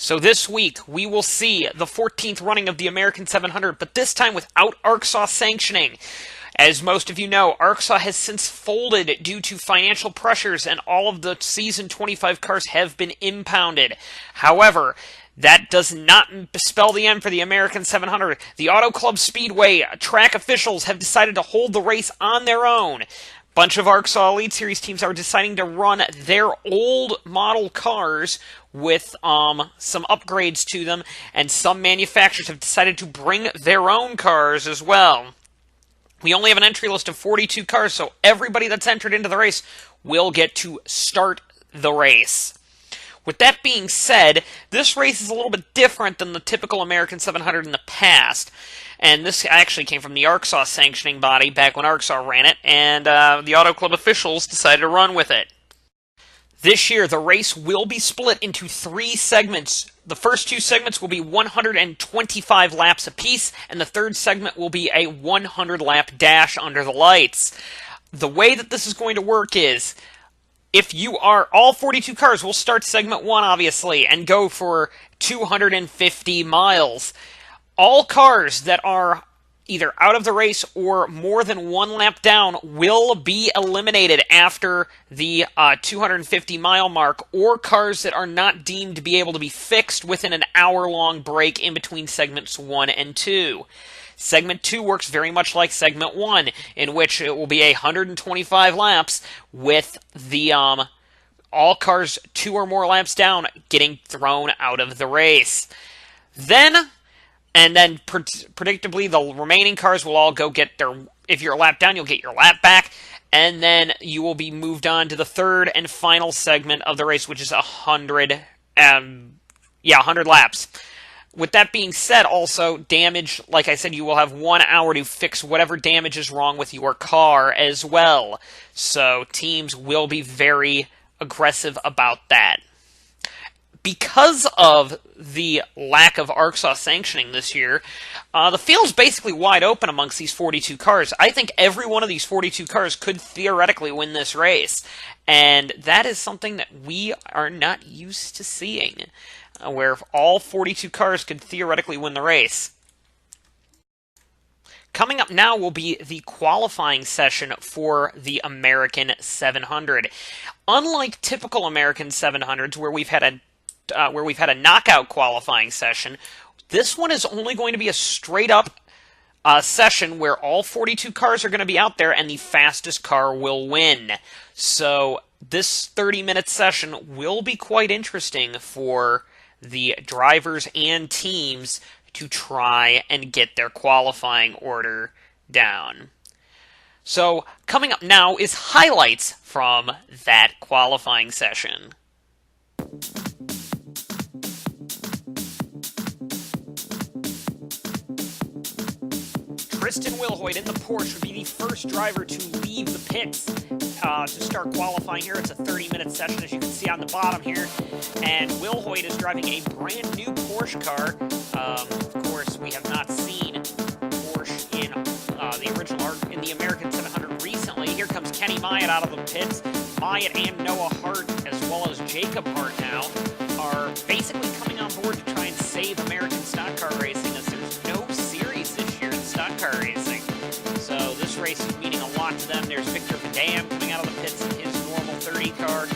So this week, we will see the 14th running of the American 700, but this time without ARCSAW sanctioning. As most of you know, ARCSAW has since folded due to financial pressures, and all of the Season 25 cars have been impounded. However, that does not spell the end for the American 700. The Auto Club Speedway track officials have decided to hold the race on their own. Bunch of ARCSAW Elite Series teams are deciding to run their old model cars with some upgrades to them, and some manufacturers have decided to bring their own cars as well. We only have an entry list of 42 cars, so everybody that's entered into the race will get to start the race. With that being said, this race is a little bit different than the typical American 700 in the past. And this actually came from the ARCSAW sanctioning body back when ARCSAW ran it, and the Auto Club officials decided to run with it. This year, the race will be split into 3 segments. The first 2 segments will be 125 laps apiece, and the third segment will be a 100-lap dash under the lights. The way that this is going to work is, if you are, all 42 cars will start segment 1, obviously, and go for 250 miles. All cars that are either out of the race or more than 1 lap down will be eliminated after the 250-mile mark, or cars that are not deemed to be able to be fixed within an hour-long break in between segments 1 and 2. Segment 2 works very much like Segment 1, in which it will be 125 laps with the all cars 2 or more laps down getting thrown out of the race. And then, predictably, the remaining cars will all go get their... If you're a lap down, you'll get your lap back, and then you will be moved on to the third and final segment of the race, which is 100 laps. With that being said, also, damage, like I said, you will have 1 hour to fix whatever damage is wrong with your car as well. So, teams will be very aggressive about that. Because of the lack of ARCSAW sanctioning this year, the field's basically wide open amongst these 42 cars. I think every one of these 42 cars could theoretically win this race, and that is something that we are not used to seeing, where all 42 cars could theoretically win the race. Coming up now will be the qualifying session for the American 700. Unlike typical American 700s, where we've had a knockout qualifying session, this one is only going to be a straight-up session where all 42 cars are going to be out there and the fastest car will win. So this 30-minute session will be quite interesting for the drivers and teams to try and get their qualifying order down. So coming up now is highlights from that qualifying session. Tristan Wilhoit in the Porsche would be the first driver to leave the pits to start qualifying here. It's a 30-minute session, as you can see on the bottom here. And Wilhoit is driving a brand new Porsche car. Of course, we have not seen Porsche in the American 700 recently. Here comes Kenny Myatt out of the pits. Myatt and Noah Hart, as well as Jacob Hart now, are basically coming on board to try and save American stock car racing, as there's no series this year in stock car racing. So this race is meaning a lot to them. There's Victor Vadam coming out of the pits in his normal 30 car,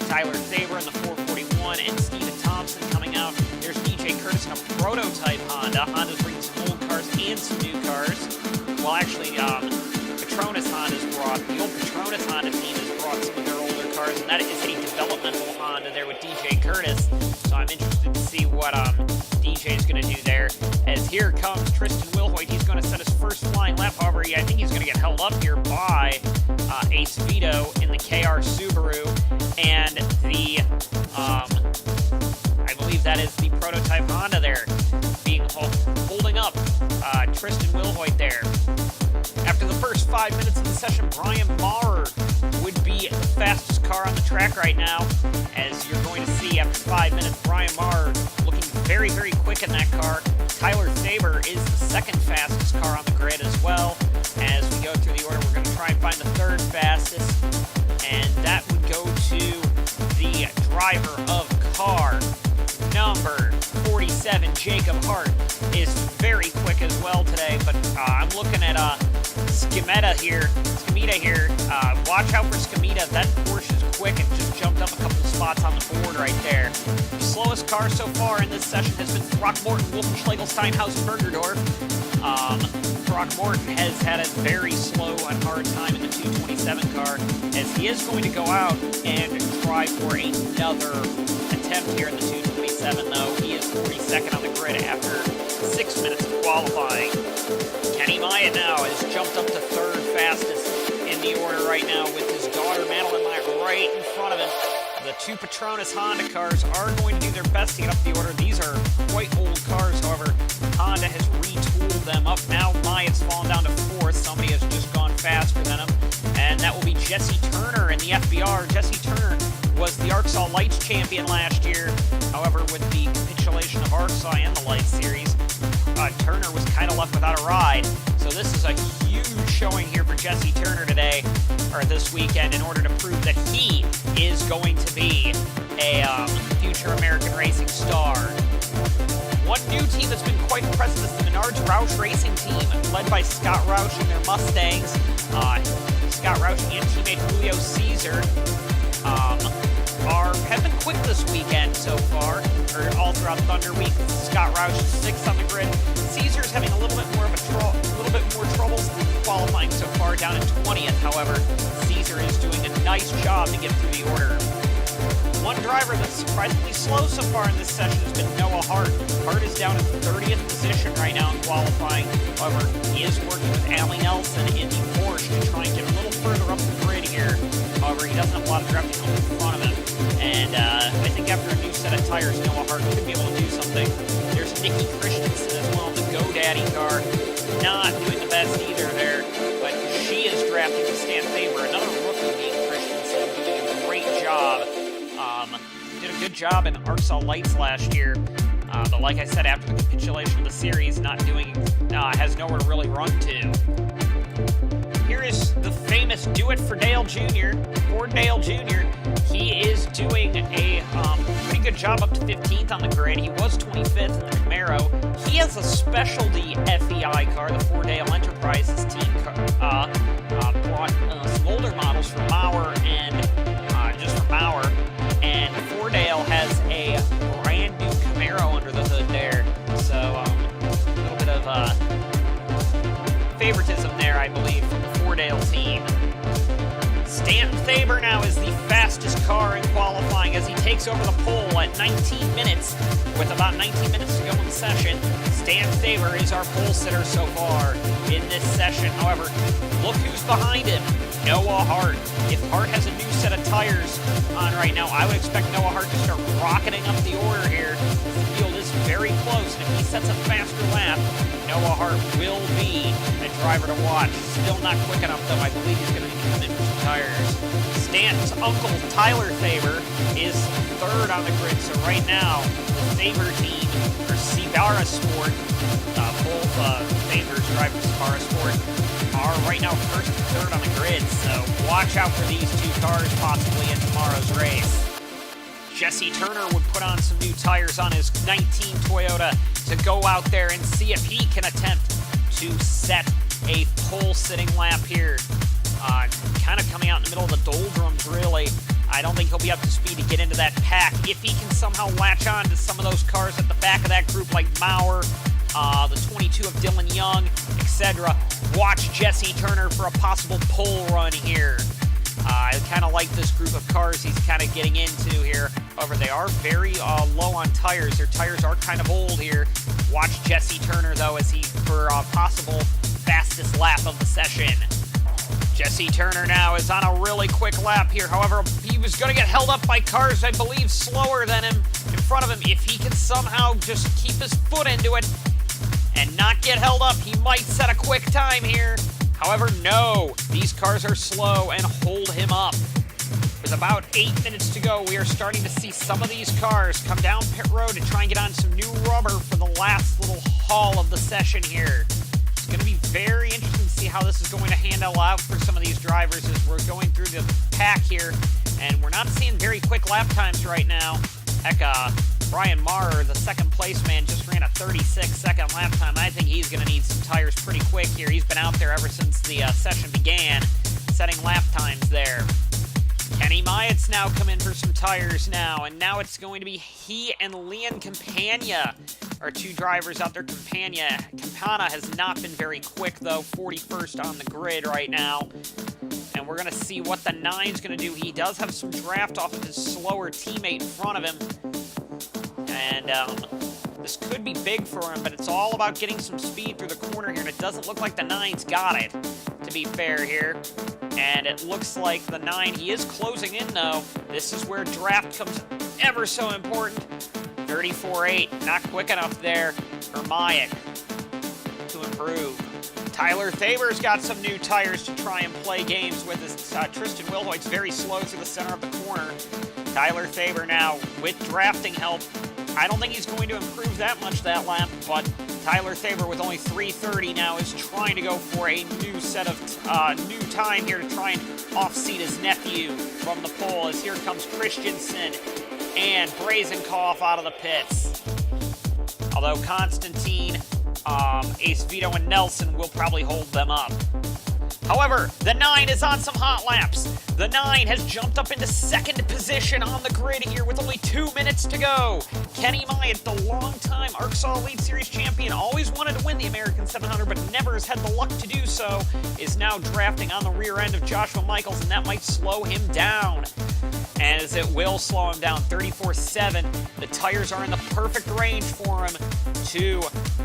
Tyler Saber in the 441, and Stephen Thompson coming out. There's DJ Curtis in a prototype Honda. Honda's bringing some old cars and some new cars. Well, actually, Petronas Honda's brought, the old Petronas Honda team has brought some of their older cars, and that is a developmental Honda there with DJ Curtis. So I'm interested to see what DJ is going to do there. As here comes Tristan Wilhoit. He's going to set his first flying lap. However, I think he's going to get held up here by Ace Vito in the KR Subaru, and the I believe that is the prototype Honda there being holding up Tristan Wilhoit there. After the first 5 minutes of the session, Brian Maurer would be the fastest car on the track right now. As you're going to see after 5 minutes, Brian Maurer looking very, very quick in that car. Tyler Saber is the second fastest car on the grid as well. As we go through the order, we're going to try and find the third fastest, and that would go to the driver of car number 227, Jacob Hart, is very quick as well today, but I'm looking at Scametta here. Watch out for Scametta. That Porsche is quick and just jumped up a couple of spots on the board right there. The slowest car so far in this session has been Throckmorton, Wolfenschlegel, Steinhaus, and Bergerdorf. Throckmorton has had a very slow and hard time in the 227 car, as he is going to go out and try for another attempt here in the 227, though. He is 42nd on the grid after 6 minutes of qualifying. Kenny Myatt now has jumped up to third fastest in the order right now, with his daughter Madeline Myatt right in front of him. The two Petronas Honda cars are going to do their best to get up the order. These are quite old cars, however. Honda has retooled them up. Now Myatt's fallen down to fourth. Somebody has just gone faster than him, and that will be Jesse Turner in the FBR. Jesse Turner was the Arkansas Lights champion last year. However, with the capitulation of Arkansas and the Lights series, Turner was kind of left without a ride. So this is a huge showing here for Jesse Turner today, or this weekend, in order to prove that he is going to be a future American racing star. One new team that's been quite impressive is the Menards Roush Racing Team, led by Scott Roush and their Mustangs. Scott Roush and teammate Julio Caesar have been quick this weekend so far, or all throughout Thunder Week. Scott Roush is 6th on the grid. Caesar's having a little bit more troubles qualifying so far, down in 20th. However, Caesar is doing a nice job to get through the order. One driver that's surprisingly slow so far in this session has been Noah Hart. Hart is down in 30th position right now in qualifying. However, he is working with Allie Nelson in the Porsche to try and get a little further up the grid here. However, he doesn't have a lot of drafting in front of him. And I think after a new set of tires, Noah Hart could be able to do something. There's Nikki Christensen as well in the GoDaddy car. Not doing the best either there, but she is drafting with Stan Faber. Another rookie being Christensen, doing a great job. Did a good job in Arkansas Lights last year, but like I said, after the capitulation of the series, has nowhere to really run to. Here is the famous Do It for Dale Jr., Ford Dale Jr. He is doing a pretty good job up to 15th on the grid. He was 25th in the Camaro. He has a specialty FEI car, the Ford Dale Enterprises team brought some older models from Mauer and just from Mauer. And Fordale has a brand new Camaro under the hood there. So, a little bit of favoritism there, I believe, from the Fordale team. Stanton Faber now is the fastest car in qualifying as he takes over the pole at 19 minutes. With about 19 minutes to go in the session, Stanton Faber is our pole sitter so far in this session. However, look who's behind him. Noah Hart. If Hart has a new set of tires on right now, I would expect Noah Hart to start rocketing up the order here. The field is very close, and if he sets a faster lap, Noah Hart will be a driver to watch. Still not quick enough, though. I believe he's going to be coming in for some tires. Stanton's uncle, Tyler Faber, is third on the grid, so right now, the Faber team, or Sibara Sport, both Faber's drivers, Sibara Sport, are right now first and third on the grid, so watch out for these two cars possibly in tomorrow's race. Jesse Turner would put on some new tires on his 19 Toyota to go out there and see if he can attempt to set a pole-sitting lap here. Kind of coming out in the middle of the doldrums, really. I don't think he'll be up to speed to get into that pack. If he can somehow latch on to some of those cars at the back of that group, like Mauer, the 22 of Dylan Young, etc., watch Jesse Turner for a possible pole run here. I kind of like this group of cars he's kind of getting into here. However, they are very low on tires. Their tires are kind of old here. Watch Jesse Turner, though, as he for a possible fastest lap of the session. Jesse Turner now is on a really quick lap here. However, he was going to get held up by cars, I believe, slower than him in front of him. If he can somehow just keep his foot into it and not get held up, he might set a quick time here. However, no, these cars are slow and hold him up. With about 8 minutes to go, we are starting to see some of these cars come down pit road to try and get on some new rubber for the last little haul of the session here. It's going to be very interesting to see how this is going to handle out for some of these drivers as we're going through the pack here. And we're not seeing very quick lap times right now. Heck, Brian Maurer, the second place man, just ran a 36-second lap time. I think he's going to need some tires pretty quick here. He's been out there ever since the session began, setting lap times there. Kenny Myatt's now come in for some tires now, and now it's going to be he and Leon Campagna, our two drivers out there. Campana has not been very quick, though, 41st on the grid right now. And we're going to see what the 9's going to do. He does have some draft off of his slower teammate in front of him. And this could be big for him, but it's all about getting some speed through the corner here. And it doesn't look like the 9's got it, to be fair here. And it looks like the 9, he is closing in, though. This is where draft comes ever so important. 34.8, not quick enough there for Myatt to improve. Tyler Thaber's got some new tires to try and play games with. Tristan Wilhoit's very slow through the center of the corner. Tyler Thaber now with drafting help. I don't think he's going to improve that much that lap, but Tyler Thaber with only 3:30 now is trying to go for a new set of new time here to try and off-seat his nephew from the pole, as here comes Christensen and Brazenkopf out of the pits. Although Constantine, Ace Vito, and Nelson will probably hold them up. However, the 9 is on some hot laps. The 9 has jumped up into second position on the grid here with only 2 minutes to go. Kenny Myatt, the longtime ARCSAW Elite Series champion, always wanted to win the American 700, but never has had the luck to do so, is now drafting on the rear end of Joshua Michaels, and that might slow him down. As it will slow him down, 34.7. The tires are in the perfect range for him to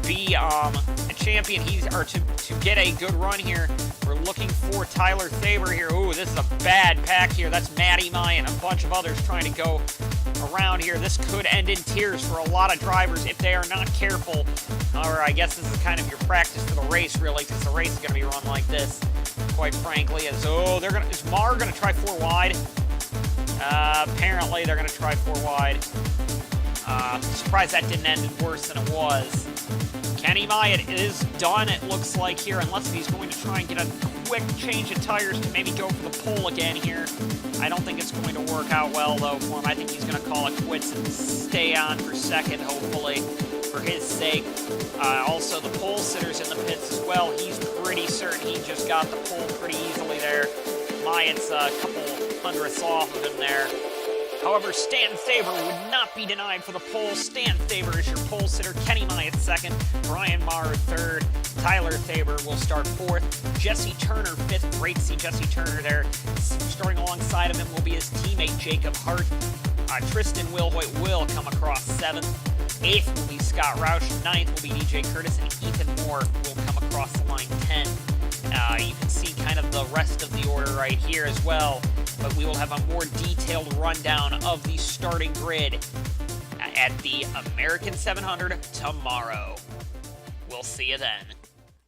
be a champion. To get a good run here. We're looking for Tyler Thaber here. Ooh, this is a bad pack here. That's Matty Myatt and a bunch of others trying to go around here. This could end in tears for a lot of drivers if they are not careful. Or I guess this is kind of your practice for the race, really, because the race is going to be run like this, quite frankly. Is Mar going to try 4 wide? Apparently they're going to try 4 wide. Surprised that didn't end worse than it was. Kenny Myatt is done, it looks like here, unless he's going to try and get a quick change of tires to maybe go for the pole again here. I don't think it's going to work out well, though, for him. I think he's going to call it quits and stay on for second, hopefully, for his sake. Also, the pole sitter's in the pits as well. He's pretty certain he just got the pole pretty easily there. Myatt's a couple hundredths off of him there. However, Stan Thaber would not be denied for the pole. Stan Thaber is your pole sitter. Kenny Myatt second. Brian Maurer third. Tyler Thaber will start fourth. Jesse Turner fifth. Great to see Jesse Turner there. Starting alongside of him will be his teammate Jacob Hart. Tristan Wilhoit will come across seventh. Eighth will be Scott Roush. Ninth will be DJ Curtis. And Ethan Moore will come across the line 10. You can see kind of the rest of the order right here as well. But we will have a more detailed rundown of the starting grid at the American 700 tomorrow. We'll see you then.